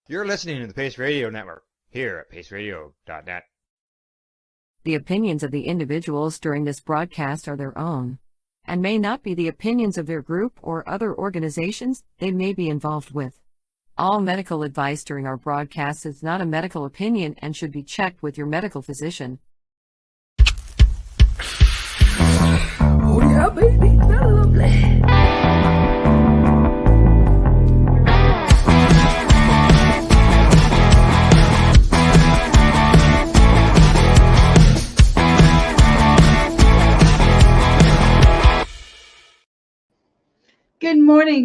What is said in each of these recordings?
You're listening to the Pace Radio Network, here at paceradio.net. The opinions of the individuals during this broadcast are their own, and may not be the opinions of their group or other organizations they may be involved with. All medical advice during our broadcast is not a medical opinion and should be checked with your medical physician. Oh yeah, baby, that's lovely.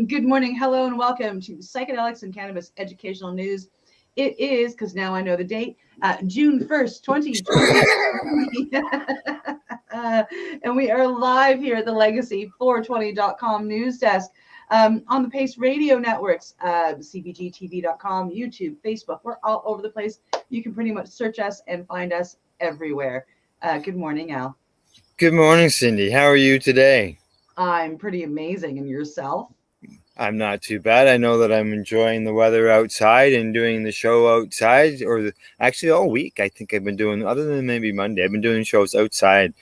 Good morning, hello, and welcome to Psychedelics and Cannabis Educational News. It is, because now I know the date, June 1st, 2020. And we are live here at the Legacy420.com news desk on the Pace Radio networks, cbgtv.com, YouTube, Facebook. We're all over the place. You can pretty much search us and find us everywhere. Good morning, Al. Good morning, Cindy. How are you today? I'm pretty amazing. And yourself? I'm not too bad. I know that I'm enjoying the weather outside and doing the show outside, actually all week. I think I've been doing, other than maybe Monday, I've been doing shows outside,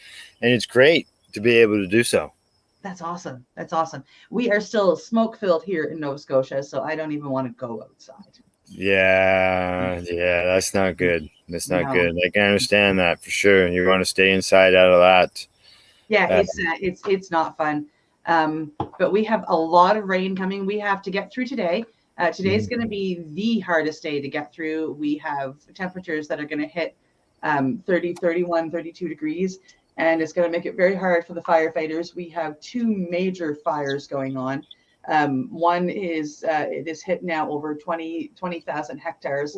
and it's great to be able to do so. That's awesome. That's awesome. We are still smoke-filled here in Nova Scotia, so I don't even want to go outside. Yeah, that's not good. That's not good. I can understand that for sure. You want to stay inside out of that. Yeah, it's not fun. But we have a lot of rain coming. We have to get through today. Today's going to be the hardest day to get through. We have temperatures that are going to hit 30, 31, 32 degrees, and it's going to make it very hard for the firefighters. We have two major fires going on. One is it is hit now over 20,000 hectares,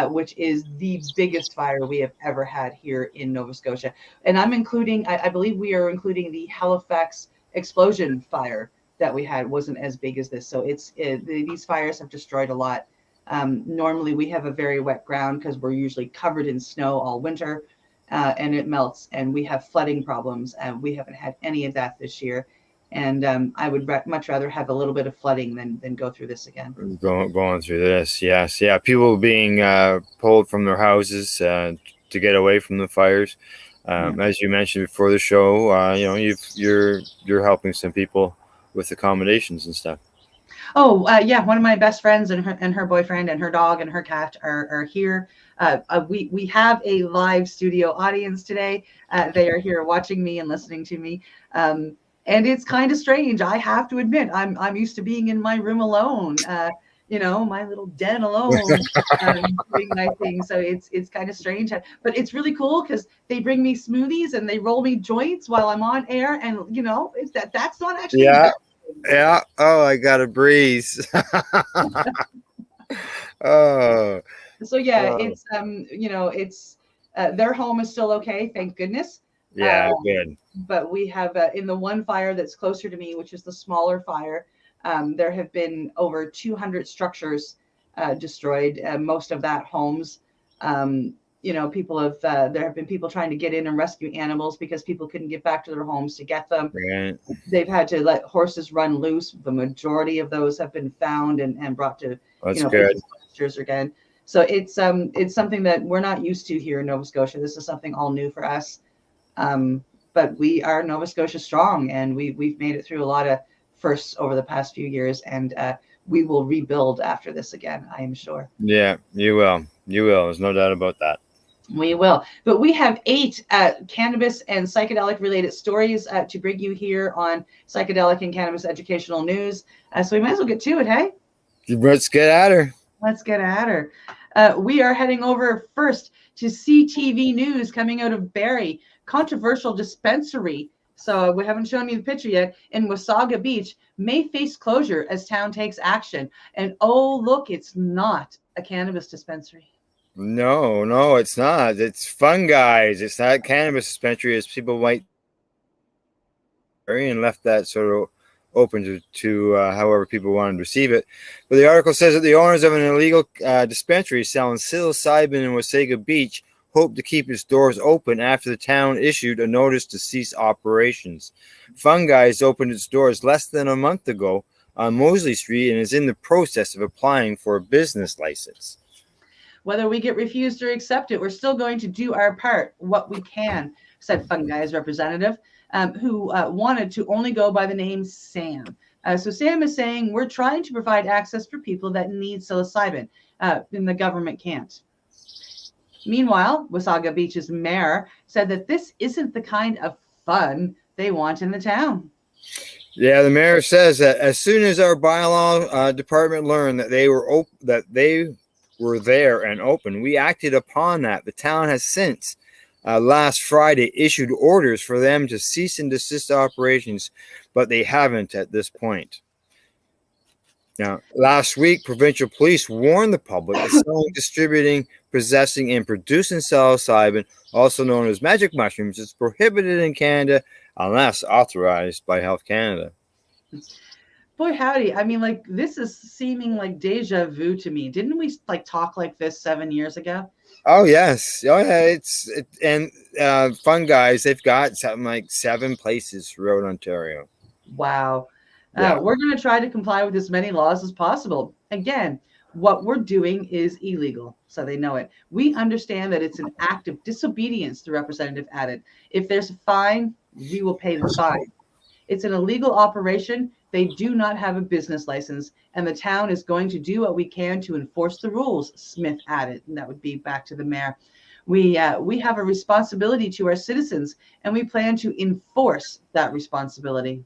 which is the biggest fire we have ever had here in Nova Scotia. And I'm including, I believe we are including the Halifax explosion fire that we had. Wasn't as big as this. So these fires have destroyed a lot. Normally we have a very wet ground because we're usually covered in snow all winter, and it melts, and we have flooding problems, and we haven't had any of that this year. And I would much rather have a little bit of flooding than go through this again. Going through this, yes. Yeah, people being pulled from their houses to get away from the fires. As you mentioned before the show, you're helping some people with accommodations and stuff. Oh, yeah. One of my best friends and her boyfriend and her dog and her cat are here. We have a live studio audience today. They are here watching me and listening to me. And it's kind of strange. I have to admit, I'm used to being in my room alone, my little den alone, doing my thing. So it's kind of strange, but it's really cool because they bring me smoothies and they roll me joints while I'm on air, and that's not actually. Yeah. Oh, I got a breeze. Oh. So yeah, it's their home is still okay, thank goodness. Yeah, good. But we have in the one fire that's closer to me, which is the smaller fire, there have been over 200 structures destroyed, most of that homes. People have there have been people trying to get in and rescue animals because people couldn't get back to their homes to get them. Right. They've had to let horses run loose. The majority of those have been found and brought to pastures again. So it's something that we're not used to here in Nova Scotia. This is something all new for us. But we are Nova Scotia strong, and we've made it through a lot of firsts over the past few years, and we will rebuild after this again, I am sure. Yeah, you will. There's no doubt about that. We will. But we have 8 cannabis and psychedelic related stories to bring you here on Psychedelic and Cannabis Educational News. So we might as well get to it, hey? Let's get at her. Let's get at her. We are heading over first to CTV News coming out of Barrie. Controversial dispensary, so we haven't shown you the picture yet, in Wasaga Beach may face closure as town takes action. And oh, look, it's not a cannabis dispensary. No, it's not. It's fun, guys. It's not a cannabis dispensary, as people might and left that sort of open to however people wanted to receive it. But the article says that the owners of an illegal dispensary selling psilocybin in Wasaga Beach hope to keep its doors open after the town issued a notice to cease operations. Fun Guys opened its doors less than a month ago on Mosley Street and is in the process of applying for a business license. Whether we get refused or accepted, we're still going to do our part, what we can, said Fungi's representative, who wanted to only go by the name Sam. So Sam is saying we're trying to provide access for people that need psilocybin, and the government can't. Meanwhile, Wasaga Beach's mayor said that this isn't the kind of fun they want in the town. Yeah, the mayor says that as soon as our bylaw department learned that they were there and open, we acted upon that. The town has since last Friday issued orders for them to cease and desist operations, but they haven't at this point. Now, last week, provincial police warned the public that selling, distributing, possessing, and producing psilocybin, also known as magic mushrooms, is prohibited in Canada unless authorized by Health Canada. Boy, howdy. I mean, like, this is seeming like deja vu to me. Didn't we like talk like this 7 years ago? Oh, yes. Oh, yeah. Fun guys, they've got something like 7 places throughout Ontario. Wow. Yeah. We're going to try to comply with as many laws as possible. Again, what we're doing is illegal, so they know it. We understand that it's an act of disobedience, the representative added. If there's a fine, we will pay the fine. It's an illegal operation. They do not have a business license, and the town is going to do what we can to enforce the rules, Smith added. And that would be back to the mayor. We have a responsibility to our citizens, and we plan to enforce that responsibility.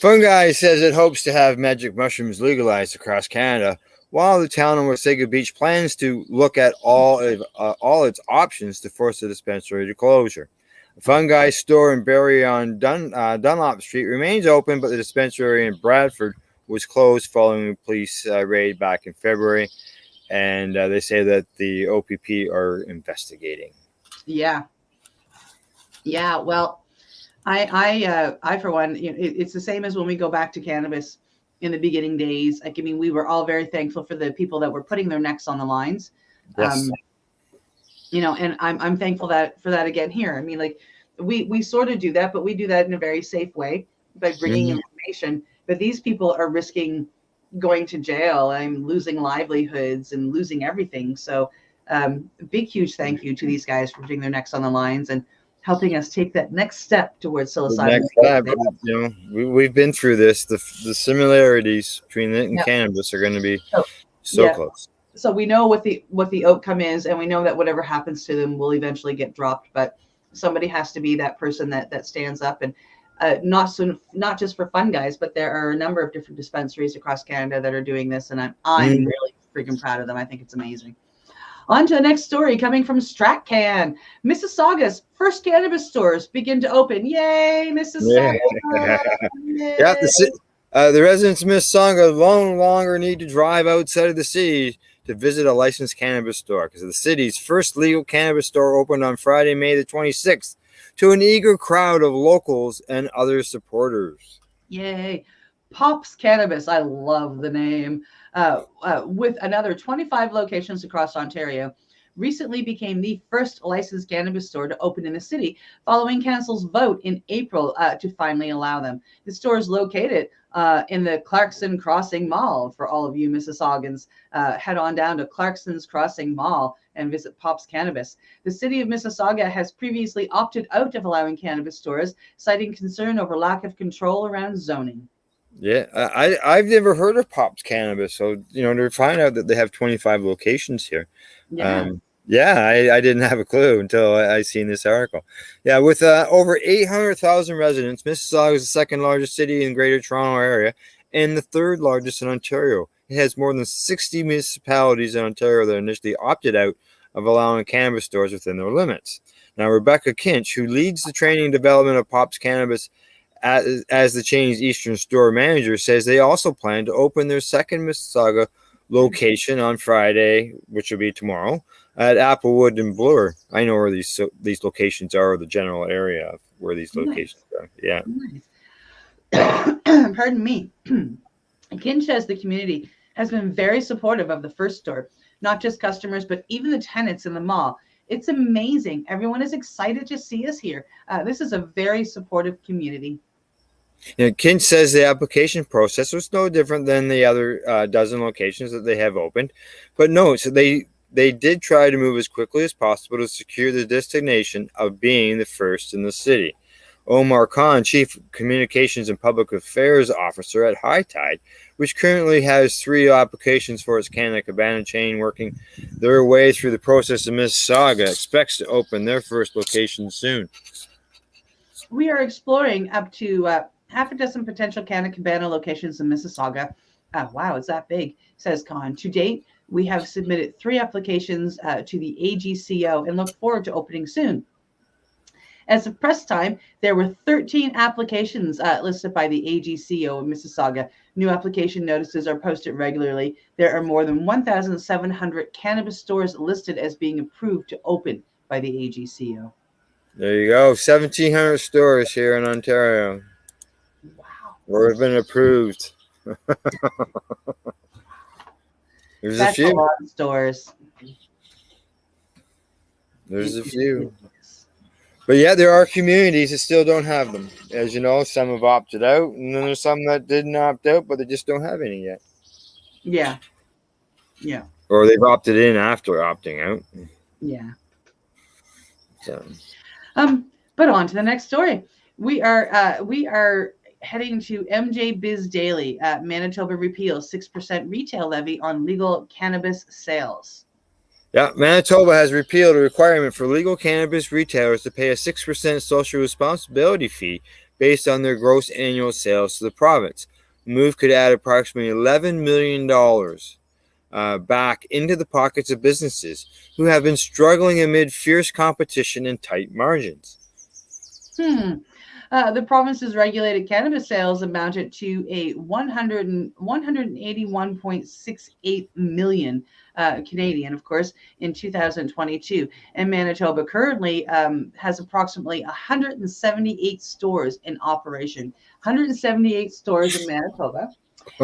Fungi says it hopes to have magic mushrooms legalized across Canada, while the town of Wasaga Beach plans to look at all its options to force the dispensary to closure. The Fungi store in Barrie on Dunlop Street remains open, but the dispensary in Bradford was closed following a police raid back in February, and they say that the OPP are investigating. Yeah. Well, I for one, it's the same as when we go back to cannabis in the beginning days. Like, I mean, we were all very thankful for the people that were putting their necks on the lines. Yes. And I'm thankful for that again here. I mean, like, we sort of do that, but we do that in a very safe way by bringing information. But these people are risking going to jail and losing livelihoods and losing everything. So big, huge thank you to these guys for putting their necks on the lines and helping us take that next step towards psilocybin. We've been through this. The similarities between it and cannabis are going to be so close. So we know what the outcome is, and we know that whatever happens to them will eventually get dropped. But somebody has to be that person that stands up, and not just for fun guys, but there are a number of different dispensaries across Canada that are doing this, and I'm really freaking proud of them. I think it's amazing. On to the next story coming from StratCan. Mississauga's first cannabis stores begin to open. Yay, Mississauga! Yeah, the residents of Mississauga no longer need to drive outside of the city to visit a licensed cannabis store, because the city's first legal cannabis store opened on Friday, May the 26th, to an eager crowd of locals and other supporters. Yay. Pops Cannabis, I love the name, with another 25 locations across Ontario, recently became the first licensed cannabis store to open in the city following Council's vote in April to finally allow them. The store is located in the Clarkson Crossing Mall. For all of you Mississaugans, head on down to Clarkson's Crossing Mall and visit Pops Cannabis. The city of Mississauga has previously opted out of allowing cannabis stores, citing concern over lack of control around zoning. Yeah, I've never heard of Pops Cannabis, so to find out that they have 25 locations here. I didn't have a clue until I seen this article. Yeah, with over 800,000 residents, Mississauga is the second largest city in Greater Toronto Area and the third largest in Ontario. It has more than 60 municipalities in Ontario that initially opted out of allowing cannabis stores within their limits. Now, Rebecca Kinch, who leads the training and development of Pops Cannabis as the chain's Eastern store manager, says they also plan to open their second Mississauga location on Friday, which will be tomorrow, at Applewood and Bloor. I know where these locations are, the general area of where these locations are. Yeah. Nice. Pardon me. Kinch says the community has been very supportive of the first store, not just customers, but even the tenants in the mall. It's amazing. Everyone is excited to see us here. This is a very supportive community. Kint says the application process was no different than the other dozen locations that they have opened, but notes that they did try to move as quickly as possible to secure the designation of being the first in the city. Omar Khan, Chief Communications and Public Affairs Officer at High Tide, which currently has 3 applications for its Canada Cabana chain working their way through the process in Mississauga, expects to open their first location soon. We are exploring up to half a dozen potential Canada Cabana locations in Mississauga. Wow, it's that big, says Khan. To date, we have submitted 3 applications to the AGCO and look forward to opening soon. As of press time, there were 13 applications listed by the AGCO in Mississauga. New application notices are posted regularly. There are more than 1,700 cannabis stores listed as being approved to open by the AGCO. There you go. 1,700 stores here in Ontario. Wow. Or have been approved. There's That's a few. A lot of stores. There's a few. But yeah, there are communities that still don't have them. As you know, some have opted out, and then there's some that didn't opt out, but they just don't have any yet. Yeah. Yeah. Or they've opted in after opting out. Yeah. So. But on to the next story. We are heading to MJ Biz Daily. Manitoba repeals 6% retail levy on legal cannabis sales. Yeah, Manitoba has repealed a requirement for legal cannabis retailers to pay a 6% social responsibility fee based on their gross annual sales to the province. The move could add approximately $11 million back into the pockets of businesses who have been struggling amid fierce competition and tight margins. The province's regulated cannabis sales amounted to a 181.68 million Canadian, of course, in 2022. And Manitoba currently has approximately 178 stores in operation. 178 stores in Manitoba.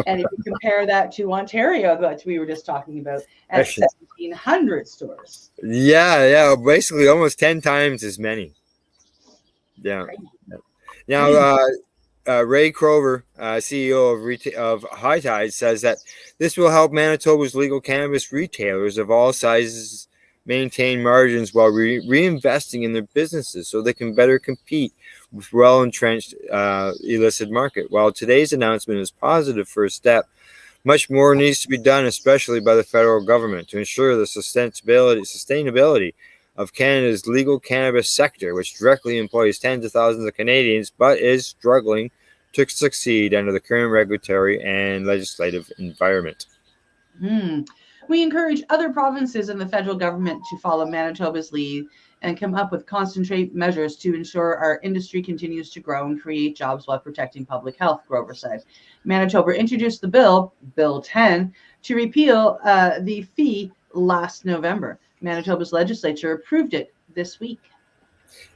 And if you compare that to Ontario, that we were just talking about, at 1,700 stores. Yeah, basically almost 10 times as many. Yeah. Now, Ray Crover, CEO of High Tide, says that this will help Manitoba's legal cannabis retailers of all sizes maintain margins while reinvesting in their businesses so they can better compete with well-entrenched illicit market. While today's announcement is a positive first step, much more needs to be done, especially by the federal government, to ensure the sustainability of Canada's legal cannabis sector, which directly employs tens of thousands of Canadians, but is struggling to succeed under the current regulatory and legislative environment. We encourage other provinces and the federal government to follow Manitoba's lead and come up with concentrate measures to ensure our industry continues to grow and create jobs while protecting public health, Grover said. Manitoba introduced the bill, Bill 10, to repeal the fee last November. Manitoba's legislature approved it this week.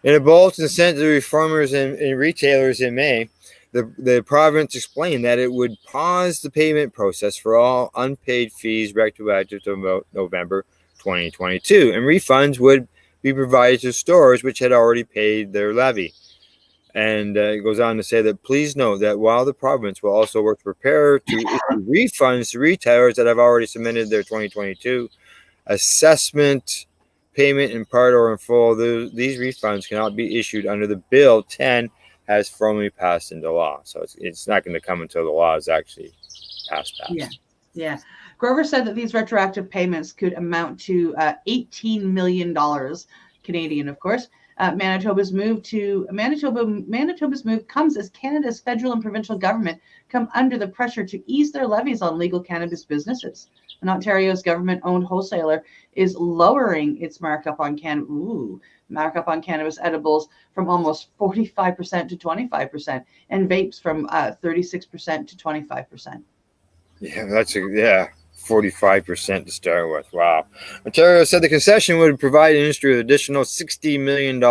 In a bulletin sent to the reformers and retailers in May, the province explained that it would pause the payment process for all unpaid fees retroactive to about November 2022, and refunds would be provided to stores which had already paid their levy. And it goes on to say that please note that while the province will also work to prepare to issue refunds to retailers that have already submitted their 2022 assessment payment in part or in full, these refunds cannot be issued under the Bill 10 has formally passed into law. So it's not going to come until the law is actually passed. Yeah. Grover said that these retroactive payments could amount to $18 million Canadian, of course. Manitoba's move comes as Canada's federal and provincial government come under the pressure to ease their levies on legal cannabis businesses. And Ontario's government-owned wholesaler is lowering its markup on cannabis edibles from almost 45% to 25%, and vapes from 36% to 25%. Yeah, that's 45% to start with. Wow. Ontario said the concession would provide industry with additional $60 million,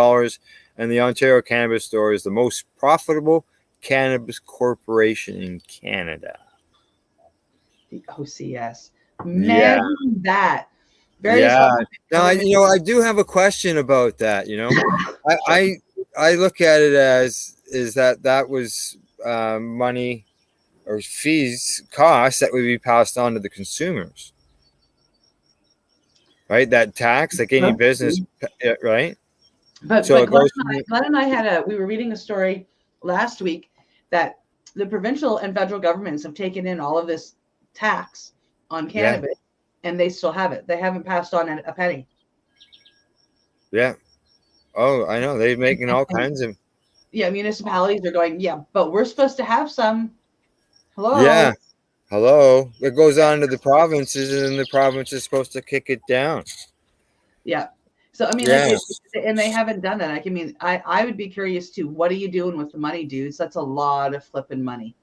and the Ontario Cannabis Store is the most profitable cannabis corporation in Canada. The OCS. Imagine that. Now, I do have a question about that. I look at it as that was money or costs that would be passed on to the consumers, right? That tax, like any business, right? But So Glenn and I we were reading a story last week that the provincial and federal governments have taken in all of this tax on cannabis, and they still have it. They haven't passed on a penny. Yeah. Oh, I know. They're making all kinds of. Yeah, municipalities are going, yeah, but we're supposed to have some. Hello. Yeah. Hello. It goes on to the provinces, and then the province is supposed to kick it down. Yeah. So, I mean, and they haven't done that. I would be curious too. What are you doing with the money, dudes? That's a lot of flipping money.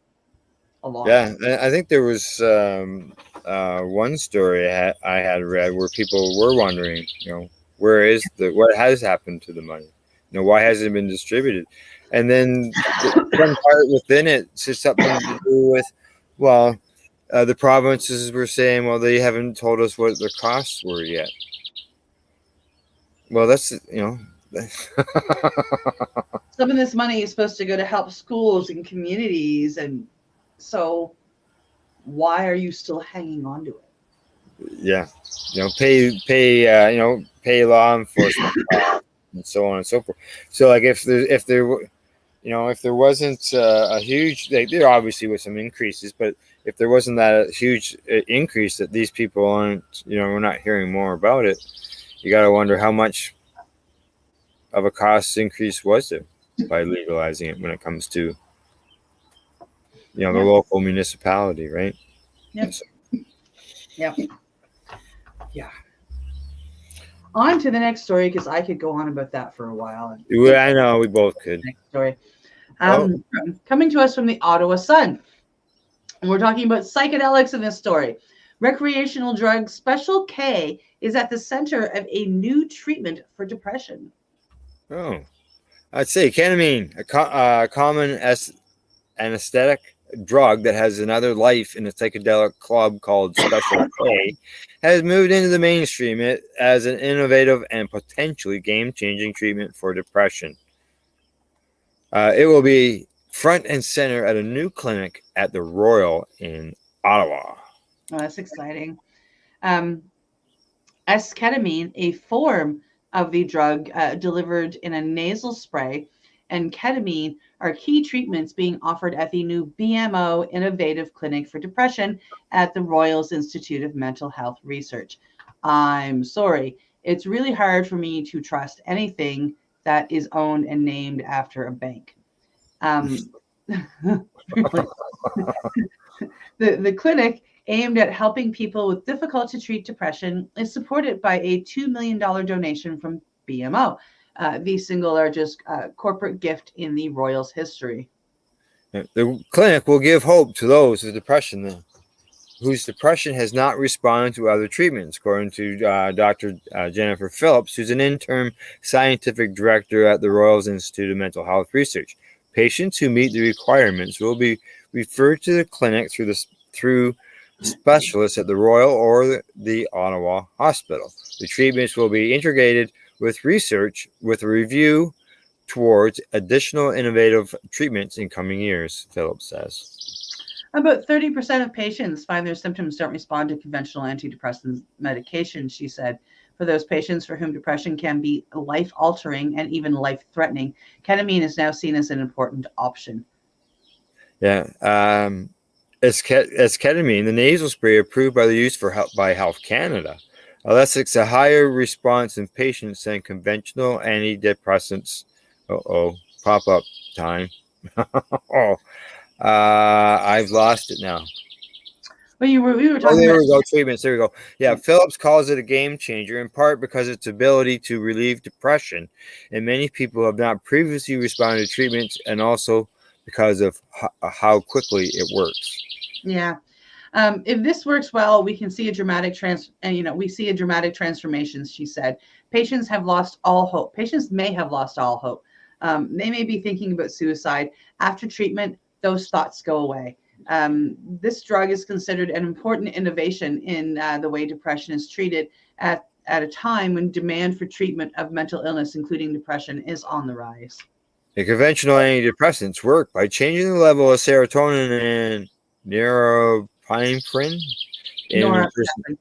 A lot. Yeah. I think there was one story I had read where people were wondering, what has happened to the money? Why hasn't it been distributed? And then one part within it says something to do with, the provinces were saying, well, they haven't told us what their costs were yet. Well, that's, some of this money is supposed to go to help schools and communities. And so why are you still hanging on to it? Yeah. Pay law enforcement and so on and so forth. So like if there wasn't a huge, there obviously was some increases, but if there wasn't that huge increase that these people aren't, we're not hearing more about it, you got to wonder how much of a cost increase was there by legalizing it when it comes to, the local municipality, right? Yep. Yep. Yeah. On to the next story, because I could go on about that for a while. Yeah, I know, we both could. Next story. Coming to us from the Ottawa Sun. And we're talking about psychedelics in this story. Recreational drug Special K is at the center of a new treatment for depression. Oh, I'd say ketamine, a common anesthetic drug that has another life in a psychedelic club called Special K, has moved into the mainstream as an innovative and potentially game-changing treatment for depression. It will be front and center at a new clinic at the Royal in Ottawa. Oh, that's exciting. Esketamine, a form of the drug delivered in a nasal spray, and ketamine are key treatments being offered at the new BMO Innovative Clinic for Depression at the Royals Institute of Mental Health Research. I'm sorry, it's really hard for me to trust anything that is owned and named after a bank. The clinic, aimed at helping people with difficult to treat depression, is supported by a $2 million donation from BMO, the single largest corporate gift in the Royals' history. The clinic will give hope to those with depression whose depression has not responded to other treatments, according to Dr. Jennifer Phillips, who's an interim scientific director at the Royals Institute of Mental Health Research. Patients who meet the requirements will be referred to the clinic through specialists at the Royal or the Ottawa Hospital. The treatments will be integrated with research with a review towards additional innovative treatments in coming years, Phillips says. About 30% of patients find their symptoms don't respond to conventional antidepressant medication, she said. For those patients for whom depression can be life-altering and even life-threatening, ketamine is now seen as an important option. Yeah. As ketamine, the nasal spray approved by the use by Health Canada, elicits a higher response in patients than conventional antidepressants. Pop-up time. I've lost it now. Well, we were talking there about we go. Treatments. There we go. Yeah, Phillips calls it a game changer in part because its ability to relieve depression, and many people have not previously responded to treatments, and also because of how quickly it works. Yeah. If this works well, we can see a dramatic transformation, she said. Patients have lost all hope. Patients may have lost all hope. They may be thinking about suicide. After treatment, those thoughts go away. This drug is considered an important innovation in the way depression is treated at a time when demand for treatment of mental illness, including depression, is on the rise. The conventional antidepressants work by changing the level of serotonin and norepinephrine in a person. Norepinephrine.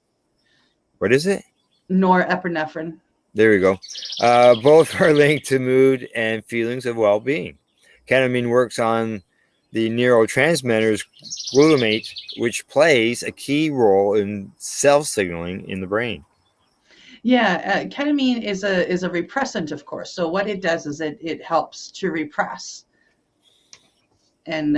What is it? Norepinephrine. There we go. Both are linked to mood and feelings of well-being. Ketamine works on the neurotransmitters glutamate, which plays a key role in self-signaling in the brain. Yeah, ketamine is a repressant, of course. So what it does is it helps to repress, and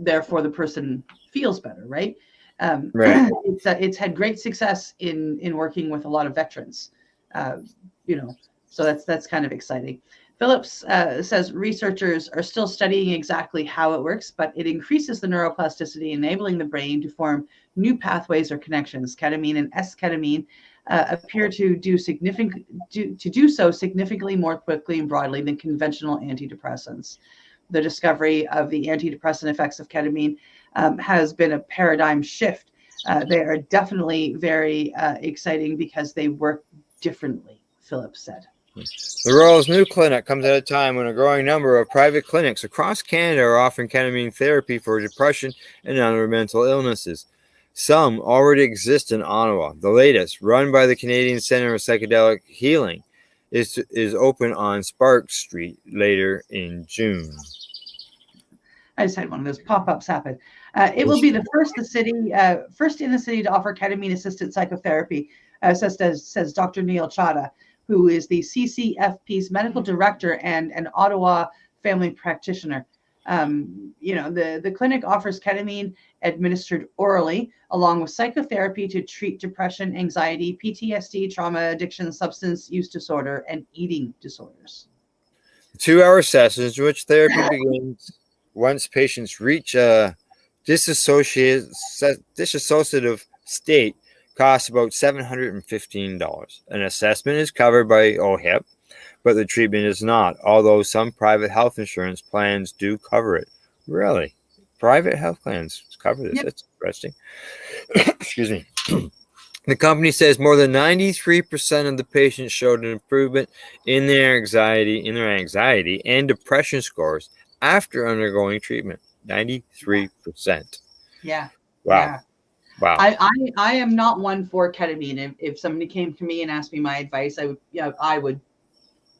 therefore the person feels better, right? Right. It's had great success in working with a lot of veterans, so that's kind of exciting. Phillips says researchers are still studying exactly how it works, but it increases the neuroplasticity, enabling the brain to form new pathways or connections. Ketamine and S-ketamine appear to do so significantly more quickly and broadly than conventional antidepressants. The discovery of the antidepressant effects of ketamine has been a paradigm shift. They are definitely very exciting because they work differently, Phillips said. The Royal's new clinic comes at a time when a growing number of private clinics across Canada are offering ketamine therapy for depression and other mental illnesses. Some already exist in Ottawa. The latest, run by the Canadian Centre of Psychedelic Healing, is open on Spark Street later in June. I just had one of those pop-ups happen. It will be the first in the city to offer ketamine-assisted psychotherapy, says Dr. Neil Chadha, who is the CCFP's medical director and an Ottawa family practitioner. The clinic offers ketamine administered orally, along with psychotherapy to treat depression, anxiety, PTSD, trauma, addiction, substance use disorder, and eating disorders. 2-hour sessions, which therapy begins once patients reach a dissociative state, costs about $715. An assessment is covered by OHIP, but the treatment is not, although some private health insurance plans do cover it. Really? Private health plans cover this? Yep. That's interesting. Excuse me. The company says more than 93% of the patients showed an improvement in their anxiety and depression scores after undergoing treatment. 93%. Yeah. Wow. Yeah. Wow. I am not one for ketamine. If somebody came to me and asked me my advice, I would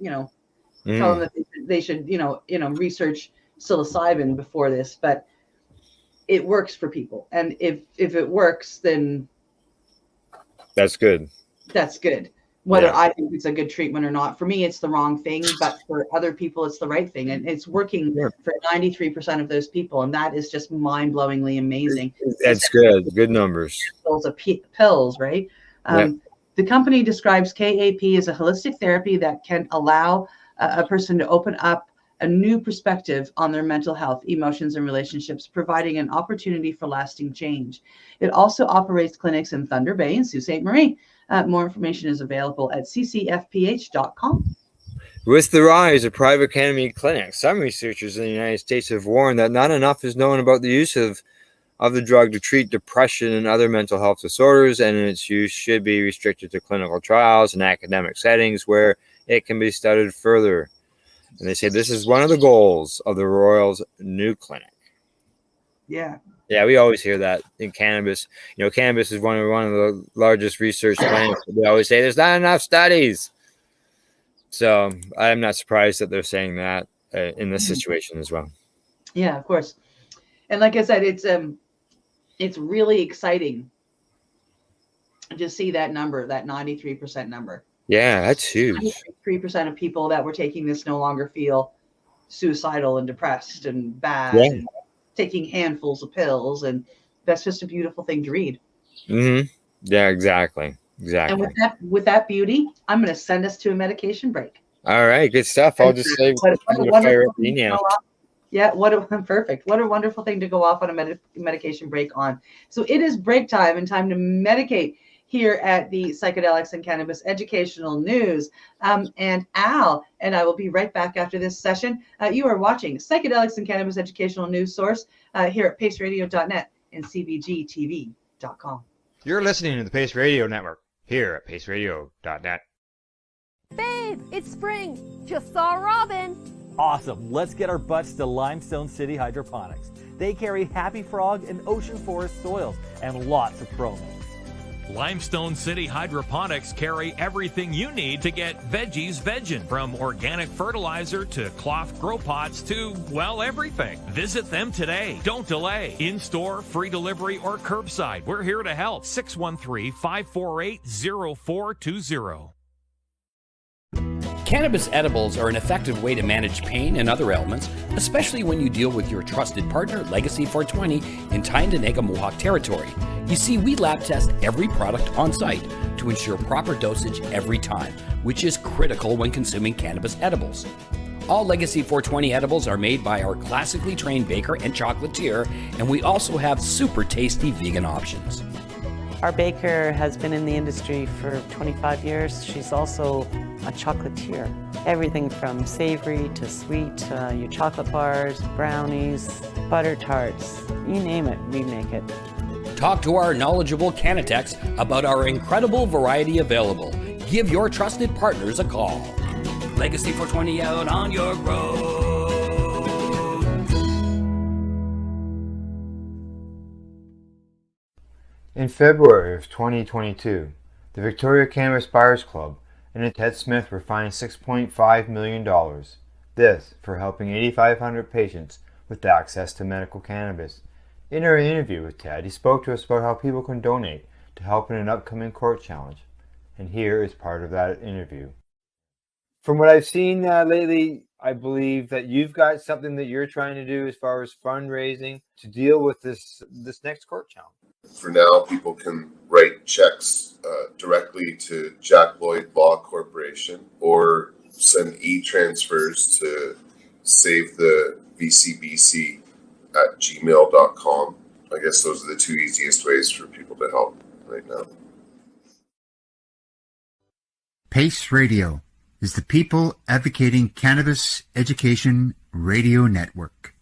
tell them that they should, research psilocybin before this, but it works for people. And if it works, then that's good. That's good. Whether I think it's a good treatment or not, for me, it's the wrong thing, but for other people, it's the right thing. And it's working for 93% of those people. And that is just mind-blowingly amazing. That's good. Good numbers. Pills, right? The company describes KAP as a holistic therapy that can allow a person to open up a new perspective on their mental health, emotions, and relationships, providing an opportunity for lasting change. It also operates clinics in Thunder Bay and Sault Ste. Marie. More information is available at ccfph.com. With the rise of private ketamine clinics, some researchers in the United States have warned that not enough is known about the use of the drug to treat depression and other mental health disorders, and its use should be restricted to clinical trials and academic settings where it can be studied further. And they say this is one of the goals of the Royal's new clinic. Yeah. Yeah, we always hear that in cannabis. Cannabis is one of the largest research plants. We always say there's not enough studies. So I'm not surprised that they're saying that in this situation as well. Yeah, of course. And like I said, it's really exciting to see that number, that 93% number. Yeah, that's huge. 93% of people that were taking this no longer feel suicidal and depressed and bad. Yeah. And taking handfuls of pills, and that's just a beautiful thing to read. Mm-hmm. Yeah, exactly. And with that beauty, I'm going to send us to a medication break. All right, good stuff. I'll just say fire up the email. Yeah, perfect. What a wonderful thing to go off on a medication break on. So it is break time and time to medicate here at the Psychedelics and Cannabis Educational News. And Al and I will be right back after this session. You are watching Psychedelics and Cannabis Educational News Source here at paceradio.net and cbgtv.com. You're listening to the Pace Radio Network here at paceradio.net. Babe, it's spring. Just saw a robin. Awesome. Let's get our butts to Limestone City Hydroponics. They carry Happy Frog and Ocean Forest soils and lots of promos. Limestone City Hydroponics carry everything you need to get veggies veggin', from organic fertilizer to cloth grow pots to, well, everything. Visit them today. Don't delay. In-store, free delivery, or curbside. We're here to help. 613-548-0420. Cannabis edibles are an effective way to manage pain and other ailments, especially when you deal with your trusted partner, Legacy 420, in Tyendinaga Mohawk territory. You see, we lab test every product on site to ensure proper dosage every time, which is critical when consuming cannabis edibles. All Legacy 420 edibles are made by our classically trained baker and chocolatier, and we also have super tasty vegan options. Our baker has been in the industry for 25 years. She's also a chocolatier. Everything from savory to sweet, your chocolate bars, brownies, butter tarts, you name it, we make it. Talk to our knowledgeable Cannatex about our incredible variety available. Give your trusted partners a call. Legacy 420 out on your road. In February of 2022, the Victoria Cannabis Buyers Club and Ted Smith were fined $6.5 million. This for helping 8,500 patients with access to medical cannabis. In our interview with Ted, he spoke to us about how people can donate to help in an upcoming court challenge. And here is part of that interview. From what I've seen lately, I believe that you've got something that you're trying to do as far as fundraising to deal with this next court challenge. For now, people can write checks directly to Jack Lloyd Law Corporation or send e-transfers to Save the VCBC at gmail.com. I guess those are the two easiest ways for people to help right now. PACE Radio is the People Advocating Cannabis Education Radio Network.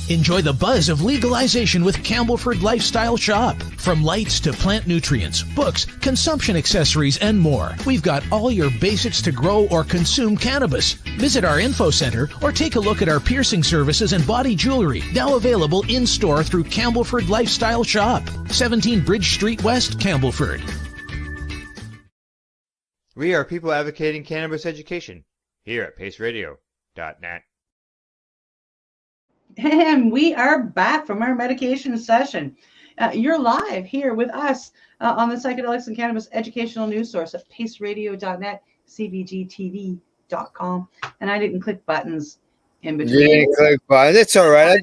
Enjoy the buzz of legalization with Campbellford Lifestyle Shop. From lights to plant nutrients, books, consumption accessories, and more, we've got all your basics to grow or consume cannabis. Visit our info center or take a look at our piercing services and body jewelry, now available in-store through Campbellford Lifestyle Shop, 17 Bridge Street West, Campbellford. We are people advocating cannabis education here at paceradio.net. And we are back from our medication session. You're live here with us on the Psychedelics and Cannabis educational news source at paceradio.net, cbgtv.com. And I didn't click buttons in between. You didn't click buttons. It's all right. I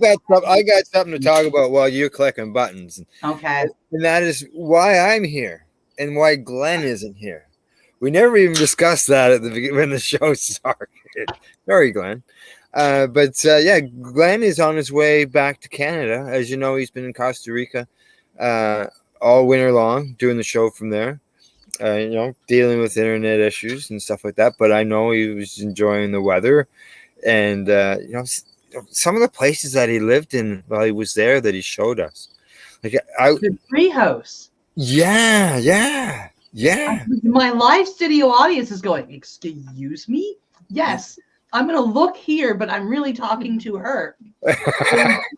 got something to talk about while you're clicking buttons. Okay. And that is why I'm here and why Glenn isn't here. We never even discussed that at the beginning when the show started. Sorry, Glenn. Glenn is on his way back to Canada. As you know, he's been in Costa Rica all winter long, doing the show from there, dealing with internet issues and stuff like that. But I know he was enjoying the weather and, some of the places that he lived in while he was there that he showed us. The treehouse. Yeah. My live studio audience is going, excuse me? Yes. I'm going to look here, but I'm really talking to her.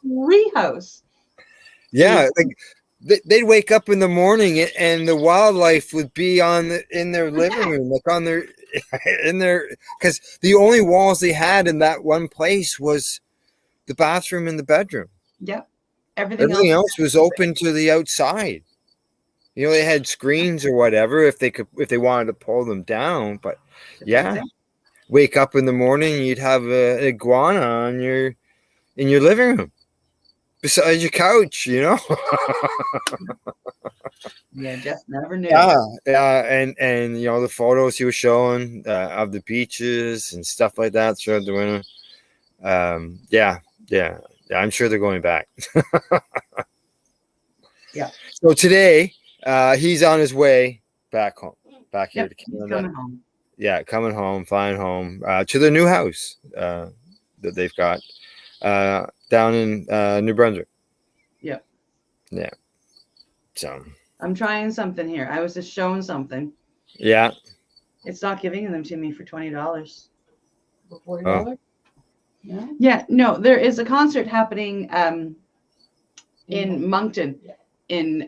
Treehouse. Yeah, they'd wake up in the morning and the wildlife would be in their living room, because the only walls they had in that one place was the bathroom and the bedroom. Yep. Everything else was open to the outside. They had screens or whatever if they wanted to pull them down, but yeah. Wake up in the morning, you'd have an iguana in your living room. beside your couch, you know. Yeah, just never knew. Yeah, and you know the photos he was showing of the beaches and stuff like that throughout the winter. Yeah, I'm sure they're going back. Yeah. So today, he's on his way back home, back here to Canada. He's coming home. Yeah, coming home, flying home to their new house that they've got down in New Brunswick. Yeah. Yeah. So I'm trying something here. I was just showing something. yeah. It's not giving them to me for $20. $40? Oh. Yeah, no, there is a concert happening in Moncton in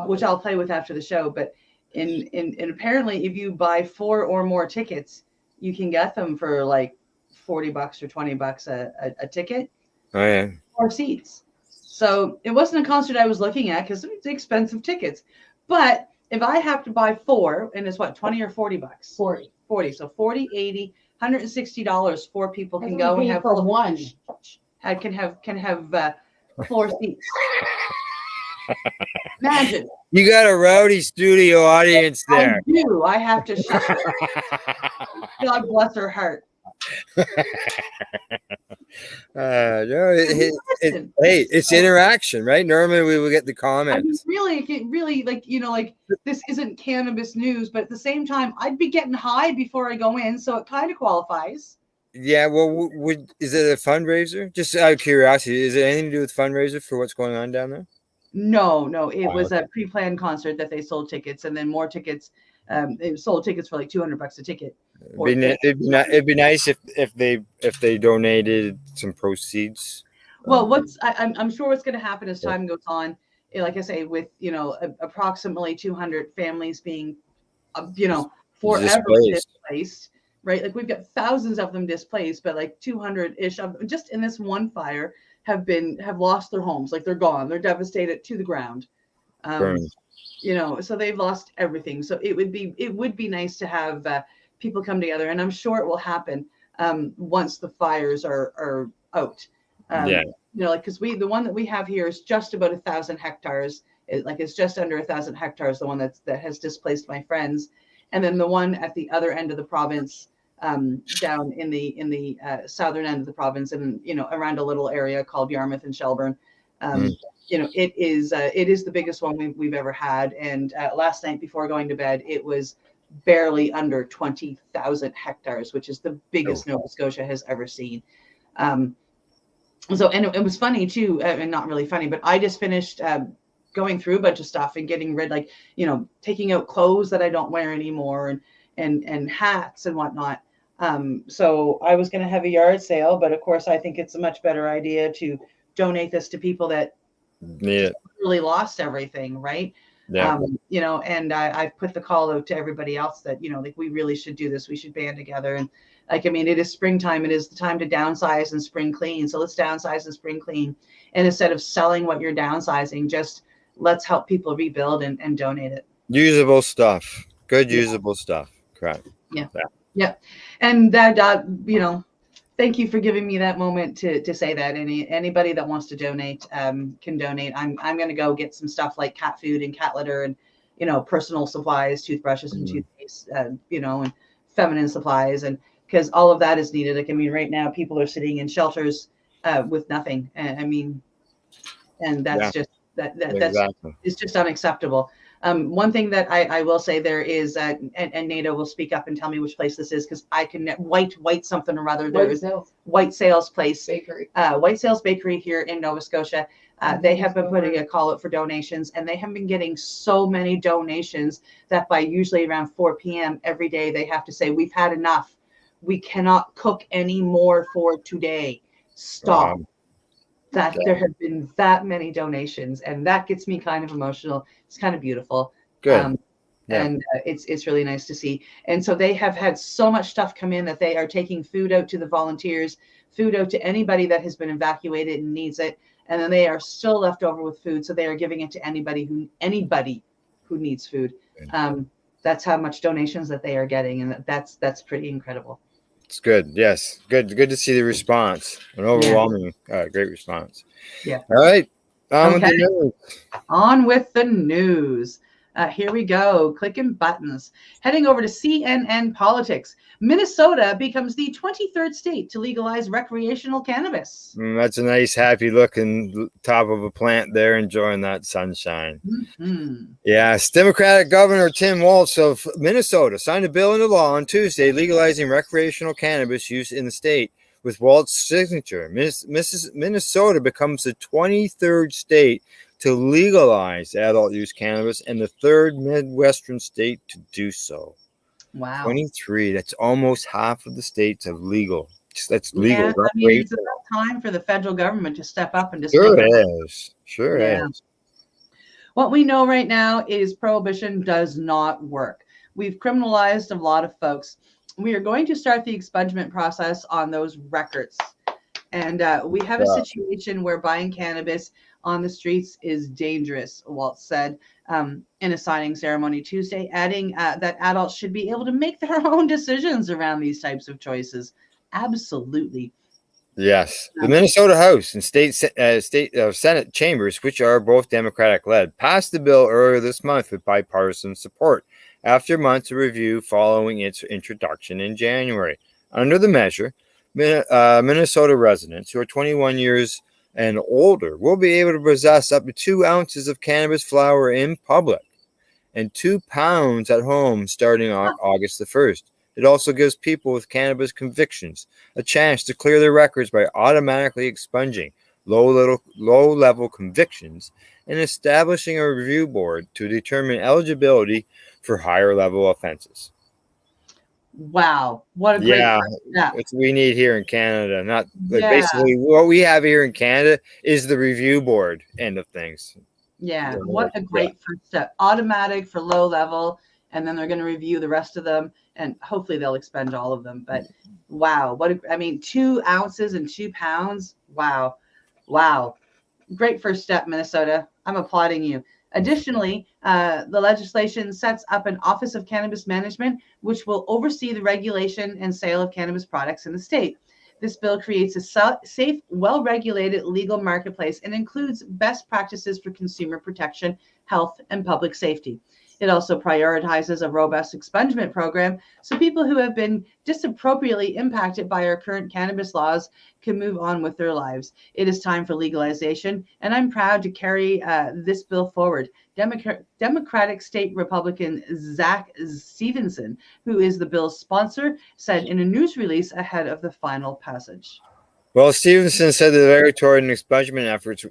which I'll play with after the show, but in apparently if you buy 4 or more tickets, you can get them for like $40 or $20 a ticket. Oh yeah. 4 seats. So it wasn't a concert I was looking at because it's expensive tickets. But if I have to buy 4, and it's what, 20 or $40? 40. So 40, 80, $160, 4 people can go and have for one. Can have floor seats. Imagine. You got a rowdy studio audience there. I do. I have to shut her. God bless her heart. No, hey, it's interaction, right? Normally we will get the comments. I mean, really, like, you know, like this isn't cannabis news, but at the same time, I'd be getting high before I go in, so it kind of qualifies. Yeah, well, is it a fundraiser? Just out of curiosity, is it anything to do with fundraiser for what's going on down there? No, it was a pre-planned concert that they sold tickets, and then more tickets. They sold tickets for like $200 a ticket. It'd be nice if they donated some proceeds. Well, I'm sure what's going to happen as time goes on, like I say, with approximately 200 families being, forever displaced, right? Like we've got thousands of them displaced, but like 200-ish of them just in this one fire have lost their homes, like they're gone, they're devastated to the ground. So they've lost everything. So it would be nice to have people come together, and I'm sure it will happen once the fires are out. Because the one that we have here is just about 1,000 hectares. It's just under 1,000 hectares. The one that has displaced my friends, and then the one at the other end of the province, down in the southern end of the province, and around a little area called Yarmouth and Shelburne. It is the biggest one we've ever had. And last night before going to bed, it was barely under 20,000 hectares, which is the biggest Nova Scotia has ever seen. And it was funny too, and not really funny, but I just finished going through a bunch of stuff and getting rid, taking out clothes that I don't wear anymore, and hats and whatnot. So I was going to have a yard sale, but of course I think it's a much better idea to donate this to people that really lost everything, right? Yeah. And I've put the call out to everybody else that, we really should do this. We should band together. And it is springtime. It is the time to downsize and spring clean. So let's downsize and spring clean. And instead of selling what you're downsizing, just let's help people rebuild and donate it. Usable stuff. Good usable stuff. Correct. Yeah. And that, thank you for giving me that moment to say that. Anybody that wants to donate can donate. I'm going to go get some stuff like cat food and cat litter and, personal supplies, toothbrushes and toothpaste, and feminine supplies. And because all of that is needed. Right now people are sitting in shelters with nothing. And that's just, that's exactly. It's just unacceptable. One thing that I will say there is, and Nada will speak up and tell me which place this is, because I can white something or other. There's White Sales Place Bakery, White Sales Bakery here in Nova Scotia. They have been putting a call out for donations, and they have been getting so many donations that by usually around 4 p.m. every day, they have to say, we've had enough. We cannot cook any more for today. Stop. There have been that many donations, and that gets me kind of emotional. It's kind of beautiful. Good. And it's really nice to see. And so they have had so much stuff come in that they are taking food out to the volunteers, food out to anybody that has been evacuated and needs it. And then they are still left over with food. So they are giving it to anybody who needs food. That's how much donations that they are getting. And that's pretty incredible. It's good. Yes, good. Good to see the response. An overwhelming, great response. Yeah. All right. Okay. With the news. On with the news. Here we go. Clicking buttons. Heading over to CNN Politics. Minnesota becomes the 23rd state to legalize recreational cannabis. That's a nice, happy looking top of a plant there, enjoying that sunshine. Mm-hmm. Yes, Democratic Governor Tim Walz of Minnesota signed a bill into law on Tuesday legalizing recreational cannabis use in the state. With Walz's signature, Minnesota becomes the 23rd state to legalize adult use cannabis and the third Midwestern state to do so. Wow. 23. That's almost half of the states have legal. That's legal. Yeah, I mean, it's about time for the federal government to step up and just Sure make it is. Sure is. What we know right now is prohibition does not work. We've criminalized a lot of folks. We are going to start the expungement process on those records. And we have a situation where buying cannabis on the streets is dangerous, Walt said in a signing ceremony Tuesday, adding that adults should be able to make their own decisions around these types of choices. Absolutely. Yes. The Minnesota House and State Senate chambers, which are both Democratic-led, passed the bill earlier this month with bipartisan support after months of review following its introduction in January. Under the measure, Minnesota residents who are 21 years and older will be able to possess up to 2 ounces of cannabis flower in public and 2 pounds at home starting on August the 1st. It also gives people with cannabis convictions a chance to clear their records by automatically expunging low-level convictions and establishing a review board to determine eligibility for higher-level offenses. Wow, what a great step. What we need here in Canada. Not like basically what we have here in Canada is the review board end of things. Yeah, what a great first step. Automatic for low level, and then they're going to review the rest of them, and hopefully they'll expunge all of them. But wow, 2 ounces and 2 pounds. Wow. Great first step, Minnesota. I'm applauding you. Additionally, the legislation sets up an Office of Cannabis Management, which will oversee the regulation and sale of cannabis products in the state. This bill creates a safe, well-regulated legal marketplace and includes best practices for consumer protection, health, and public safety. It also prioritizes a robust expungement program so people who have been disappropriately impacted by our current cannabis laws can move on with their lives. It is time for legalization, and I'm proud to carry this bill forward. Democratic State Republican Zach Stevenson, who is the bill's sponsor, said in a news release ahead of the final passage. Well, Stevenson said the regulatory and expungement efforts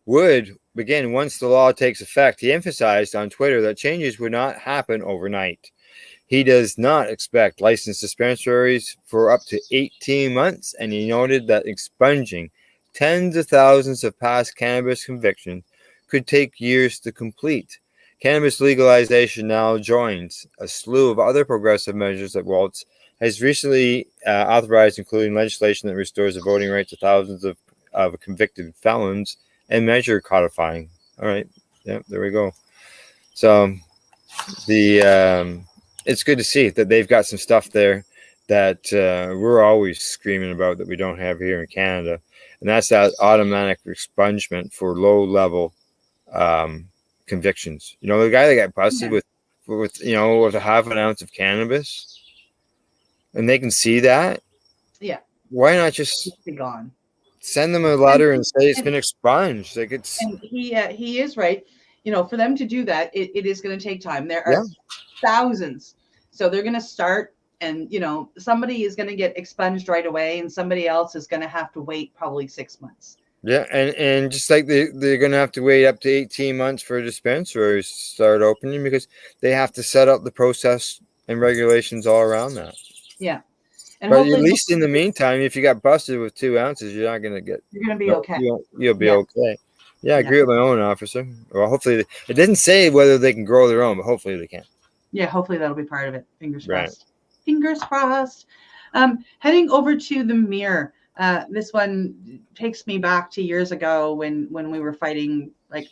would begin once the law takes effect. He emphasized on Twitter that changes would not happen overnight. He does not expect licensed dispensaries for up to 18 months, and he noted that expunging tens of thousands of past cannabis convictions could take years to complete. Cannabis legalization now joins a slew of other progressive measures that Walz has recently authorized, including legislation that restores the voting rights of thousands of convicted felons and measure codifying. All right. Yeah, there we go. So it's good to see that they've got some stuff there that we're always screaming about that we don't have here in Canada. And that's that automatic expungement for low-level convictions. You know, the guy that got busted with a half an ounce of cannabis, and they can see that. Yeah. Why not just be gone? Send them a letter and say it's been expunged. Like it's. And he is right. You know, for them to do that, it is going to take time. There are thousands, so they're going to start, and somebody is going to get expunged right away, and somebody else is going to have to wait probably 6 months. Yeah, and just like they're going to have to wait up to 18 months for dispensaries to start opening because they have to set up the process and regulations all around that. Yeah. And but at least in the meantime, if you got busted with 2 ounces, you're not going to get. You're going to be okay. You'll be okay. Yeah, I agree with my own officer. Well, hopefully, it didn't say whether they can grow their own, but hopefully they can. Yeah, hopefully that'll be part of it. Fingers crossed. Fingers crossed. Heading over to the Mirror. This one takes me back to years ago when we were fighting like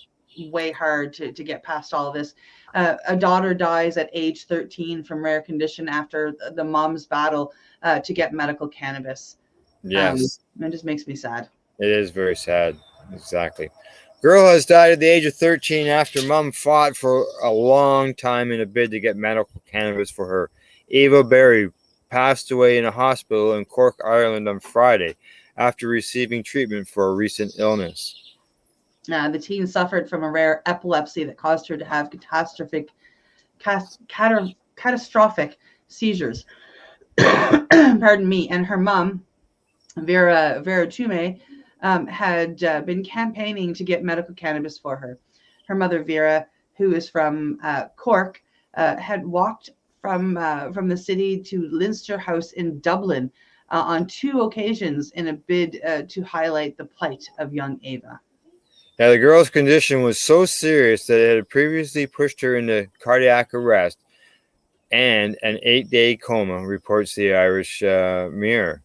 way hard to get past all of this. A daughter dies at age 13 from rare condition after the mom's battle to get medical cannabis. Yes. It just makes me sad. It is very sad. Exactly. Girl has died at the age of 13 after mom fought for a long time in a bid to get medical cannabis for her. Ava Berry passed away in a hospital in Cork, Ireland on Friday after receiving treatment for a recent illness. The teen suffered from a rare epilepsy that caused her to have catastrophic seizures. Pardon me. And her mom, Vera Tume, had been campaigning to get medical cannabis for her. Her mother, Vera, who is from Cork, had walked from the city to Leinster House in Dublin on 2 occasions in a bid to highlight the plight of young Ava. Now, the girl's condition was so serious that it had previously pushed her into cardiac arrest and an 8-day coma, reports the Irish Mirror.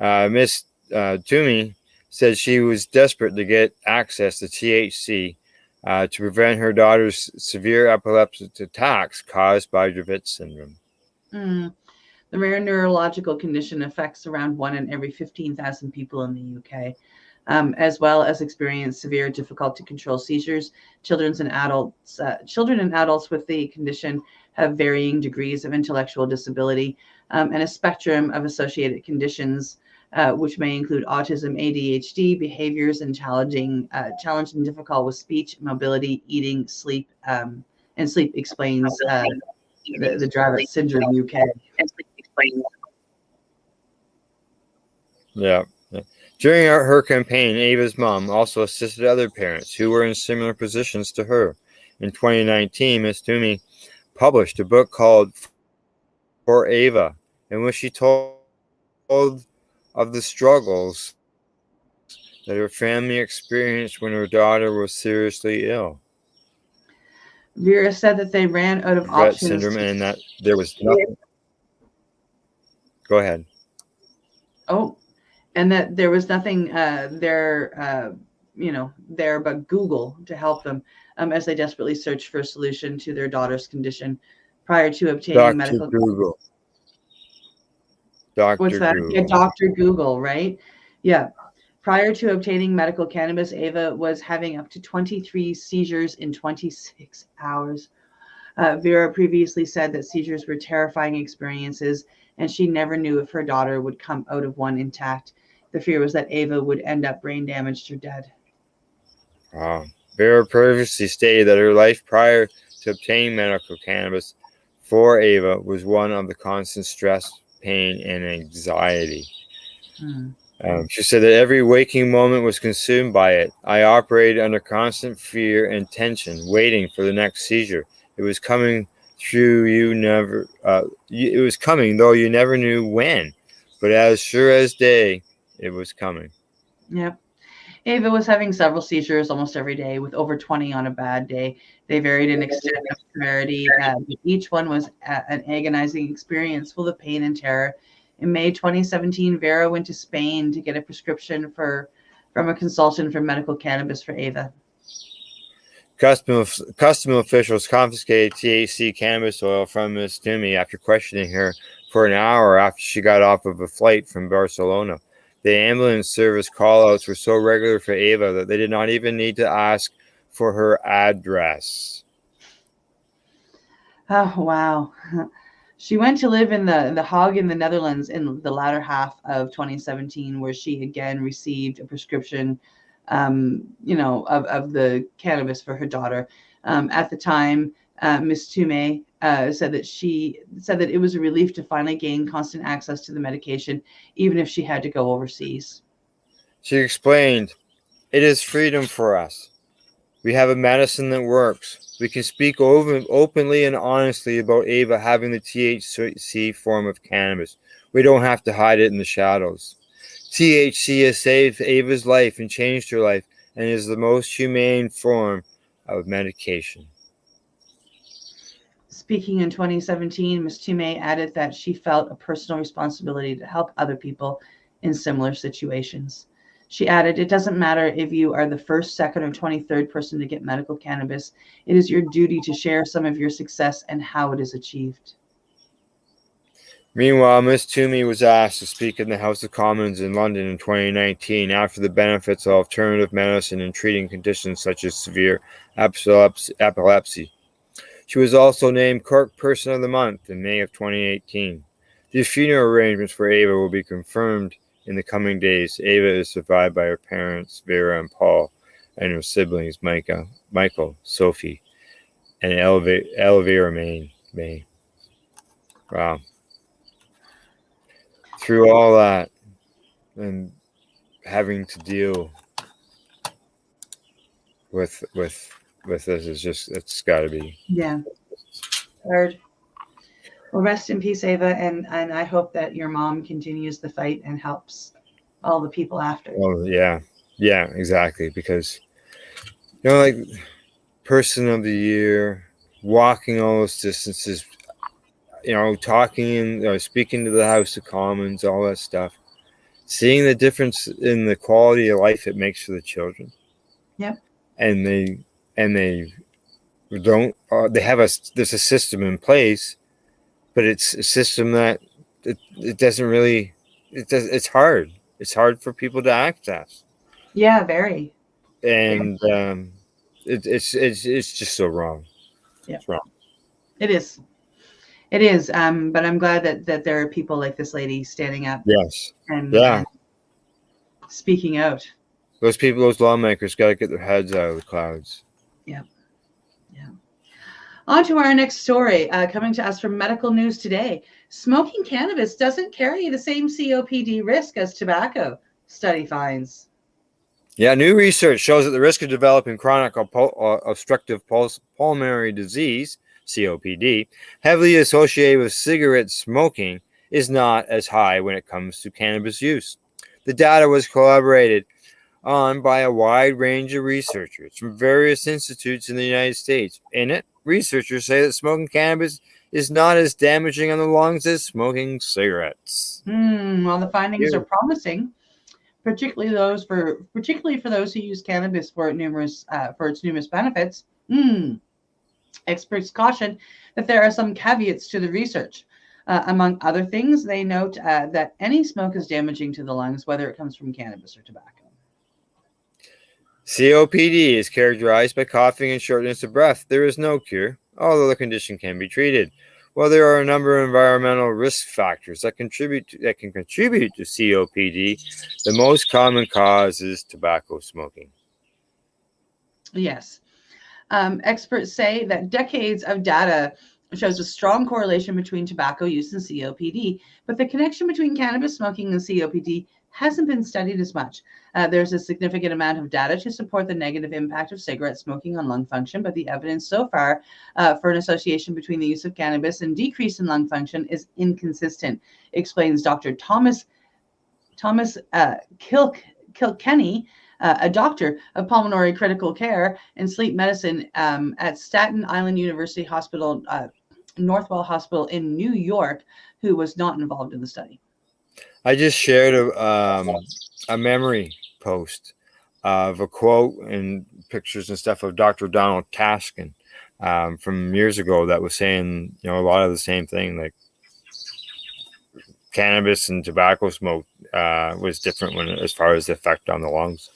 Miss Toomey said she was desperate to get access to THC to prevent her daughter's severe epileptic attacks caused by Dravet syndrome. The rare neurological condition affects around 1 in every 15,000 people in the UK, as well as experience severe difficult-to-control seizures. Children and adults with the condition have varying degrees of intellectual disability and a spectrum of associated conditions, which may include autism, ADHD, behaviors, and challenging and difficult with speech, mobility, eating, sleep, and sleep explains the Dravet syndrome UK. Yeah. During her campaign, Ava's mom also assisted other parents who were in similar positions to her. In 2019, Miss Toomey published a book called For Ava, in which she told of the struggles that her family experienced when her daughter was seriously ill. Vera said that they ran out of Dravet options. syndrome, and that there was nothing. Go ahead. Oh, and that there was nothing there but Google to help them as they desperately searched for a solution to their daughter's condition prior to obtaining Dr. medical. Google. Dr. What's that? Google. Yeah, Dr. Google, right? Yeah. Prior to obtaining medical cannabis, Ava was having up to 23 seizures in 26 hours. Vera previously said that seizures were terrifying experiences, and she never knew if her daughter would come out of one intact. The fear was that Ava would end up brain damaged or dead. Vera previously stated that her life prior to obtaining medical cannabis for Ava was one of the constant stress, pain, and anxiety. She said that every waking moment was consumed by it. I operated under constant fear and tension, waiting for the next seizure. It was coming through it was coming, though you never knew when. But as sure as day, it was coming. Yep. Ava was having several seizures almost every day, with over 20 on a bad day. They varied in extent of severity. Each one was an agonizing experience full of pain and terror. In May 2017, Vera went to Spain to get a prescription from a consultant for medical cannabis for Ava. Custom officials confiscated THC cannabis oil from Ms. Toomey after questioning her for an hour after she got off of a flight from Barcelona. The ambulance service call-outs were so regular for Ava that they did not even need to ask for her address. Oh, wow. She went to live in the Hague in the Netherlands in the latter half of 2017, where she again received a prescription, of the cannabis for her daughter. At the time, Ms. Toomey said that it was a relief to finally gain constant access to the medication, even if she had to go overseas. She explained, "It is freedom for us. We have a medicine that works. We can speak openly and honestly about Ava having the THC form of cannabis. We don't have to hide it in the shadows. THC has saved Ava's life and changed her life, and is the most humane form of medication." Speaking in 2017, Ms. Toomey added that she felt a personal responsibility to help other people in similar situations. She added, "It doesn't matter if you are the first, second, or 23rd person to get medical cannabis. It is your duty to share some of your success and how it is achieved." Meanwhile, Miss Toomey was asked to speak in the House of Commons in London in 2019 after the benefits of alternative medicine in treating conditions such as severe epilepsy. She was also named Cork Person of the Month in May of 2018. The funeral arrangements for Ava will be confirmed in the coming days. Ava is survived by her parents, Vera and Paul, and her siblings, Michael, Sophie, and Elvira May. Wow. Through all that and having to deal with this is just, it's got to be. Yeah. Hard. Well, rest in peace, Ava, and I hope that your mom continues the fight and helps all the people after. Oh, yeah, exactly. Because, like, person of the year, walking all those distances, talking and speaking to the House of Commons, all that stuff, seeing the difference in the quality of life it makes for the children. Yep. And they don't. There's a system in place, but it's a system that it doesn't really. It's hard. It's hard for people to access. Yeah, very. And it's just so wrong. Yeah, it's wrong. It is. It is. But I'm glad that there are people like this lady standing up. Yes. And speaking out. Those lawmakers got to get their heads out of the clouds. Yeah. On to our next story, coming to us from Medical News Today. Smoking cannabis doesn't carry the same COPD risk as tobacco, study finds. Yeah, new research shows that the risk of developing chronic obstructive pulmonary disease, COPD, heavily associated with cigarette smoking, is not as high when it comes to cannabis use. The data was collaborated on by a wide range of researchers from various institutes in the United States. In it, researchers say that smoking cannabis is not as damaging on the lungs as smoking cigarettes. Well, the findings are promising, particularly for those who use cannabis for its numerous benefits. Experts caution that there are some caveats to the research. Among other things, they note that any smoke is damaging to the lungs, whether it comes from cannabis or tobacco. COPD is characterized by coughing and shortness of breath. There is no cure, although the condition can be treated. While there are a number of environmental risk factors that can contribute to COPD, the most common cause is tobacco smoking. Yes. Experts say that decades of data shows a strong correlation between tobacco use and COPD, but the connection between cannabis smoking and COPD hasn't been studied as much. There's a significant amount of data to support the negative impact of cigarette smoking on lung function, but the evidence so far for an association between the use of cannabis and decrease in lung function is inconsistent, explains Dr. Thomas Kilkenny, a doctor of pulmonary critical care and sleep medicine at Staten Island University Hospital, Northwell Hospital in New York, who was not involved in the study. I just shared a memory post of a quote and pictures and stuff of Dr. Donald Taskin from years ago that was saying, a lot of the same thing, like cannabis and tobacco smoke was different as far as the effect on the lungs.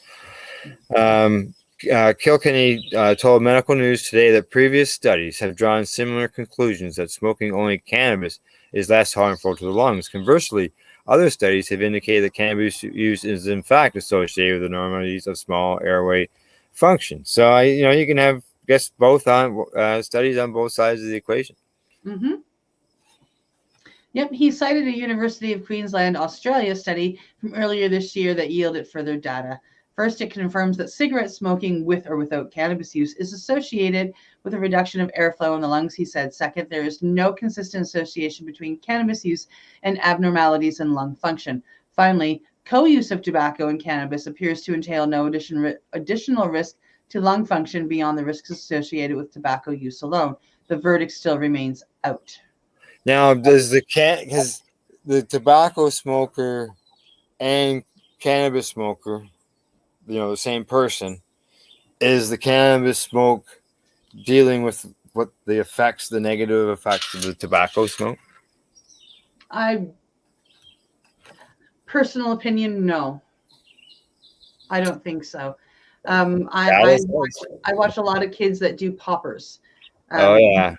Kilkenny told Medical News Today that previous studies have drawn similar conclusions that smoking only cannabis is less harmful to the lungs. Conversely, other studies have indicated that cannabis use is in fact associated with the normalities of small airway function. So you can have both on studies on both sides of the equation. Mm-hmm. Yep, he cited a University of Queensland, Australia study from earlier this year that yielded further data. First, it confirms that cigarette smoking with or without cannabis use is associated with a reduction of airflow in the lungs, he said. Second, there is no consistent association between cannabis use and abnormalities in lung function. Finally, co-use of tobacco and cannabis appears to entail no additional risk to lung function beyond the risks associated with tobacco use alone. The verdict still remains out. Now, does the tobacco smoker and cannabis smoker the same person, is the cannabis smoke dealing with what the negative effects of the tobacco smoke? Personal opinion, no. I don't think so. I watch a lot of kids that do poppers. And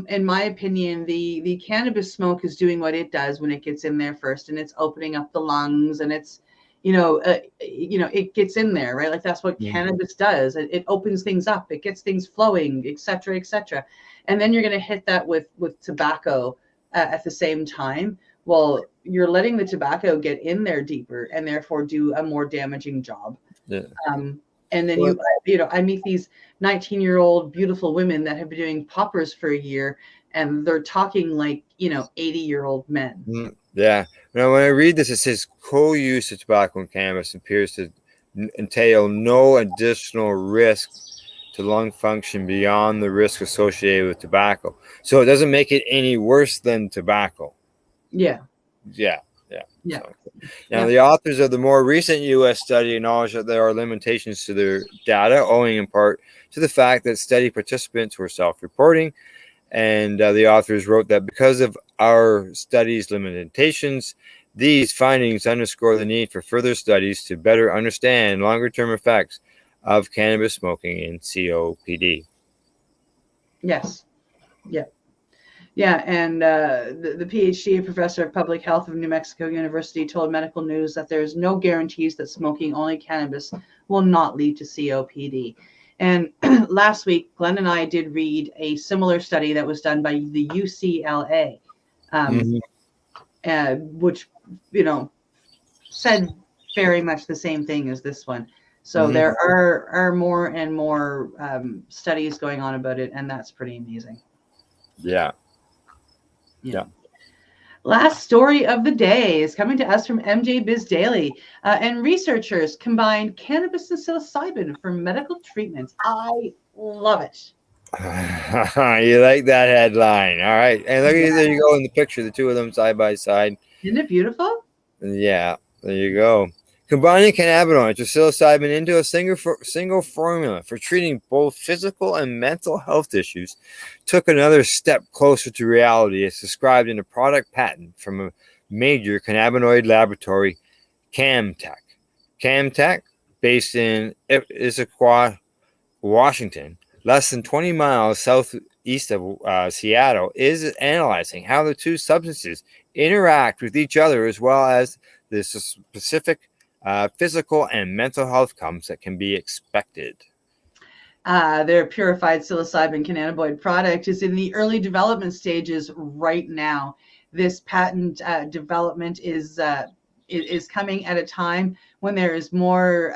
in my opinion, the cannabis smoke is doing what it does when it gets in there first, and it's opening up the lungs, and it's, it gets in there, right? Like that's what cannabis does. It opens things up, it gets things flowing, et cetera, et cetera. And then you're going to hit that with tobacco at the same time. Well, you're letting the tobacco get in there deeper and therefore do a more damaging job. Yeah. And then I meet these 19-year-old beautiful women that have been doing poppers for a year, and they're talking like 80-year-old men. Yeah. Now, when I read this, it says co-use of tobacco and cannabis appears to entail no additional risk to lung function beyond the risk associated with tobacco. So it doesn't make it any worse than tobacco. Yeah. So, now, the authors of the more recent U.S. study acknowledge that there are limitations to their data, owing in part to the fact that study participants were self-reporting. And the authors wrote that because of our study's limitations, these findings underscore the need for further studies to better understand longer-term effects of cannabis smoking in COPD. Yes. Yeah. Yeah, and the PhD professor of public health of New Mexico University told Medical News that there's no guarantees that smoking only cannabis will not lead to COPD. And last week, Glenn and I did read a similar study that was done by the UCLA, which, said very much the same thing as this one. So there are more and more studies going on about it, and that's pretty amazing. Yeah. Last story of the day is coming to us from MJ Biz Daily. And researchers combined cannabis and psilocybin for medical treatments. I love it. You like that headline. All right. And look, there you go in the picture, the two of them side by side. Isn't it beautiful? Yeah, there you go. Combining cannabinoids with psilocybin into a single formula for treating both physical and mental health issues took another step closer to reality, as described in a product patent from a major cannabinoid laboratory, Camtech. Camtech, based in Issaquah, Washington, less than 20 miles southeast of Seattle, is analyzing how the two substances interact with each other, as well as the specific physical and mental health outcomes that can be expected. Their purified psilocybin cannabinoid product is in the early development stages right now. This patent development is coming at a time when there is more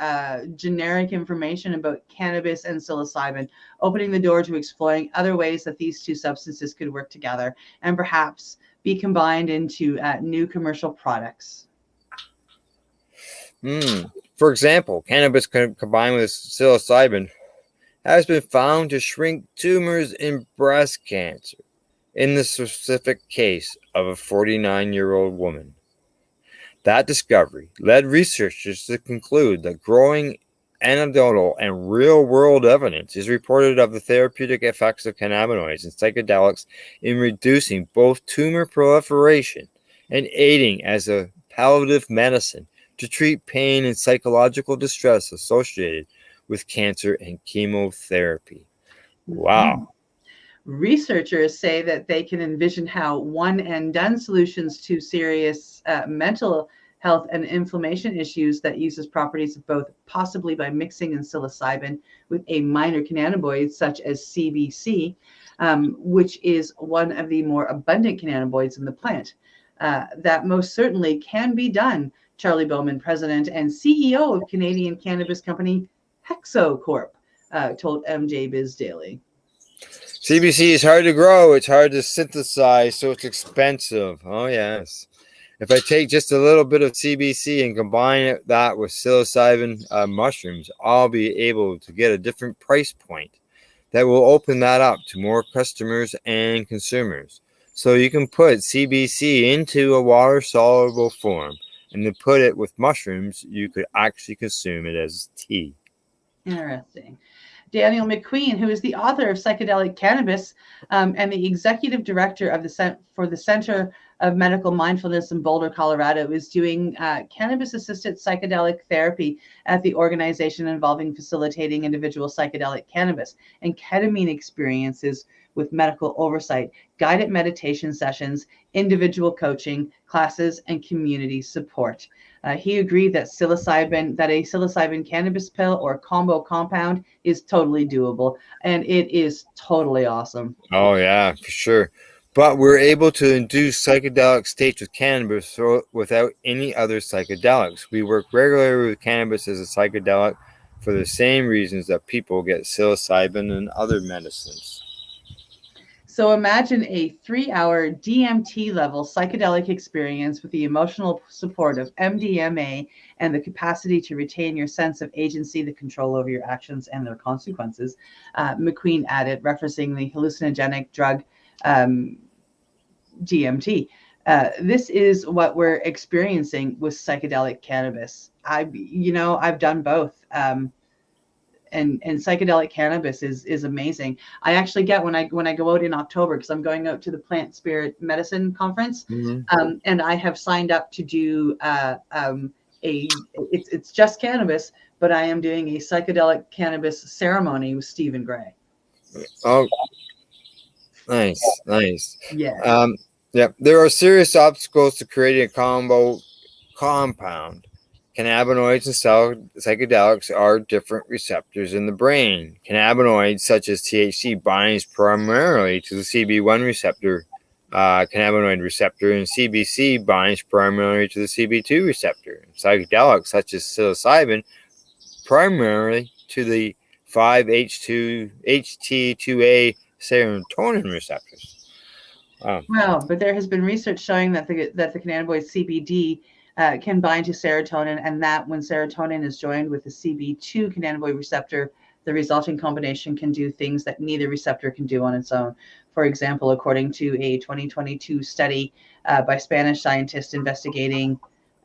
generic information about cannabis and psilocybin, opening the door to exploring other ways that these two substances could work together and perhaps be combined into new commercial products. For example, cannabis combined with psilocybin has been found to shrink tumors in breast cancer, in the specific case of a 49-year-old woman. That discovery led researchers to conclude that growing anecdotal and real-world evidence is reported of the therapeutic effects of cannabinoids and psychedelics in reducing both tumor proliferation and aiding as a palliative medicine to treat pain and psychological distress associated with cancer and chemotherapy. Wow. Researchers say that they can envision how one-and-done solutions to serious mental health and inflammation issues that uses properties of both, possibly by mixing in psilocybin with a minor cannabinoid such as CBC, which is one of the more abundant cannabinoids in the plant. That most certainly can be done. Charlie Bowman, president and CEO of Canadian cannabis company Hexo Corp, told MJ Biz Daily. CBC is hard to grow. It's hard to synthesize, so it's expensive. Oh, yes. If I take just a little bit of CBC and combine that with psilocybin mushrooms, I'll be able to get a different price point that will open that up to more customers and consumers. So you can put CBC into a water-soluble form and to put it with mushrooms, you could actually consume it as tea. Interesting. Daniel McQueen, who is the author of Psychedelic Cannabis and the executive director of the Center of Medical Mindfulness in Boulder, Colorado, is doing cannabis-assisted psychedelic therapy at the organization involving facilitating individual psychedelic cannabis and ketamine experiences with medical oversight, guided meditation sessions, individual coaching, classes, and community support. He agreed that a psilocybin cannabis pill or combo compound is totally doable, and it is totally awesome. Oh, yeah, for sure. But we're able to induce psychedelic states with cannabis without any other psychedelics. We work regularly with cannabis as a psychedelic for the same reasons that people get psilocybin and other medicines. So imagine a 3-hour DMT level psychedelic experience with the emotional support of MDMA and the capacity to retain your sense of agency, the control over your actions and their consequences. McQueen added, referencing the hallucinogenic drug DMT. This is what we're experiencing with psychedelic cannabis. I've done both. And psychedelic cannabis is amazing. I actually get when I go out in October, because I'm going out to the Plant Spirit Medicine Conference, and I have signed up to do it's just cannabis, but I am doing a psychedelic cannabis ceremony with Stephen Gray. Oh, nice. Yeah. Yeah. There are serious obstacles to creating a combo compound. Cannabinoids and psychedelics are different receptors in the brain. Cannabinoids such as THC binds primarily to the CB1 receptor, cannabinoid receptor, and CBC binds primarily to the CB2 receptor. Psychedelics such as psilocybin primarily to the 5-HT2A serotonin receptors. Well, but there has been research showing that the cannabinoid CBD can bind to serotonin, and that when serotonin is joined with the CB2 cannabinoid receptor, the resulting combination can do things that neither receptor can do on its own. For example, according to a 2022 study by Spanish scientists investigating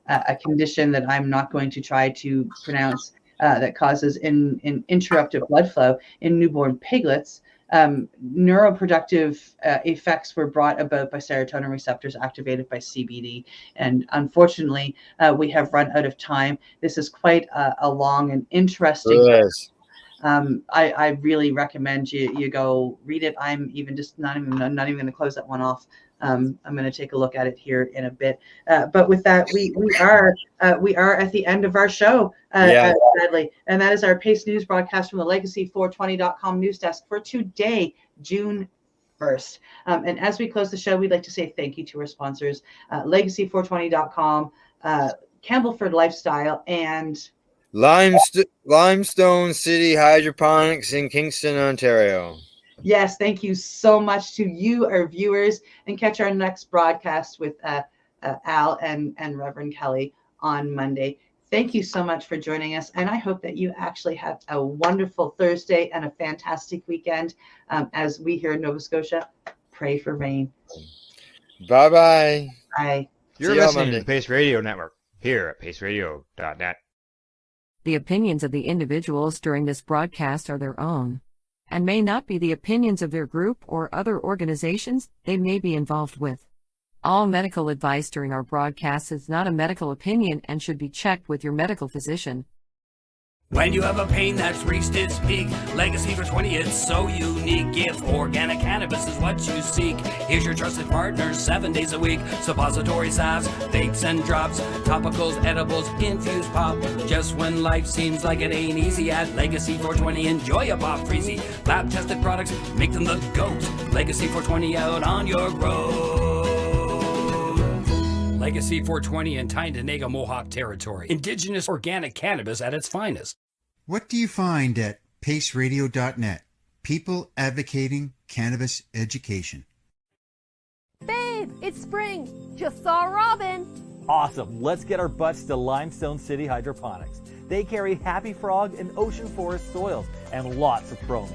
a condition that I'm not going to try to pronounce that causes interrupted blood flow in newborn piglets, neuroproductive effects were brought about by serotonin receptors activated by CBD. And unfortunately, we have run out of time. This is quite a long and interesting. Yes. I really recommend you go read it. I'm even just not even going to close that one off. I'm going to take a look at it here in a bit. But with that, we are at the end of our show, sadly. And that is our Pace News broadcast from the Legacy420.com news desk for today, June 1st. And as we close the show, we'd like to say thank you to our sponsors, Legacy420.com, Campbellford Lifestyle, and Limestone City Hydroponics in Kingston, Ontario. Yes, thank you so much to you, our viewers, and catch our next broadcast with Al and Reverend Kelly on Monday. Thank you so much for joining us, and I hope that you actually have a wonderful Thursday and a fantastic weekend. As we here in Nova Scotia, pray for rain. Bye-bye. Bye. You're listening to the Pace Radio Network here at paceradio.net. The opinions of the individuals during this broadcast are their own, and may not be the opinions of their group or other organizations they may be involved with. All medical advice during our broadcast is not a medical opinion and should be checked with your medical physician. When you have a pain that's reached its peak, Legacy for 20, it's so unique. If organic cannabis is what you seek, here's your trusted partners 7 days a week. Suppository salves, vapes and drops, topicals, edibles, infused pop. Just when life seems like it ain't easy, at Legacy 420, enjoy a pop freezy. Lab tested products, make them the GOAT. Legacy 420 out on your road. Legacy 420 in Tyndonega Mohawk territory. Indigenous organic cannabis at its finest. What do you find at paceradio.net? People advocating cannabis education. Babe, it's spring. Just saw a robin. Awesome. Let's get our butts to Limestone City Hydroponics. They carry Happy Frog and Ocean Forest soils and lots of pro mix.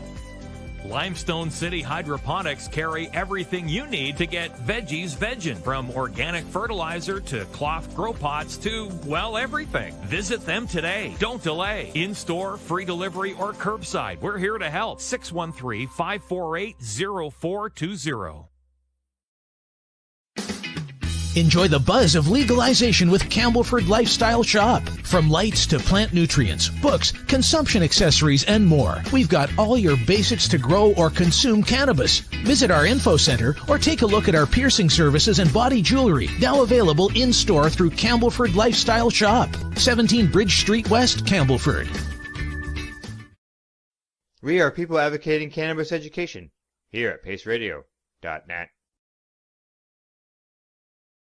Limestone City Hydroponics carry everything you need to get veggies veggin', from organic fertilizer to cloth grow pots to, well, everything. Visit them today. Don't delay. In-store, free delivery, or curbside. We're here to help. 613-548-0420. Enjoy the buzz of legalization with Campbellford Lifestyle Shop. From lights to plant nutrients, books, consumption accessories, and more, we've got all your basics to grow or consume cannabis. Visit our info center or take a look at our piercing services and body jewelry, now available in-store through Campbellford Lifestyle Shop, 17 Bridge Street West, Campbellford. We are people advocating cannabis education here at paceradio.net.